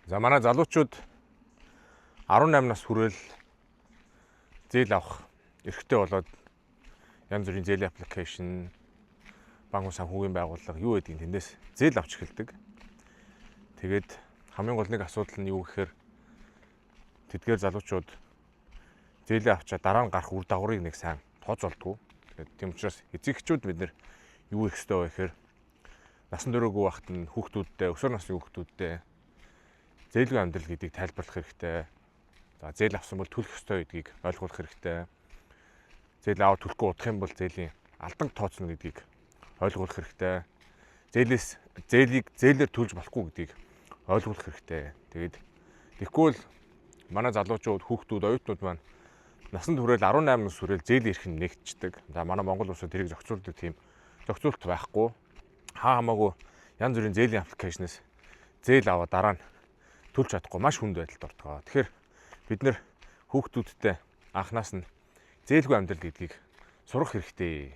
За манай залуучууд 18 нас хүрээл зээл авах эрхтэй болоод янз бүрийн зээлийн аппликейшн, банк санхүүгийн байгууллага юу гэдгийг тэндээс зээл авч эхэлдэг. Тэгээд хамгийн гол нэг асуудал нь юу гэхээр тэдгээр залуучууд зээлээ авчаад дараа нь гарах үр дагаврыг нэг сайн тооцоолдгоо. Тэгээд тийм учраас эцэгчүүд бид нэр юу хийх ёстой вэ гэхээр насан туршаагүй байхад нь хүүхдүүдтэй, өсвөр насны хүүхдүүдтэй зээлгүй амьдрал гэдгийг тайлбарлах хэрэгтэй. За зээл авсан бол төлөх ёстой гэдгийг ойлгуулах хэрэгтэй. Зээл аваад төлөхгүй удах юм бол зээлийн алдан тооцно гэдгийг ойлгуулах хэрэгтэй. Зээлээр төлж болохгүй гэдгийг ойлгуулах хэрэгтэй. Тэгээд тэгэхгүй бол манай залуучууд, хүүхдүүд, оюутнууд маань насан туршид 18 нас хүрээл зээлийн эрх нь нэгтждэг. За манай Монгол улсад тэрийг зохицуулдаг тийм зохицуулт байхгүй. Хамаагүй янз бүрийн зээлийн аппликейшнээс зээл аваад дараа нь төлж чадахгүй маш хүнд байдалд ортгоо. Тэгэхээр бид нэр хүүхдүүдтэй анханаас нь зээлгүй амьдрал гэдгийг сурах хэрэгтэй.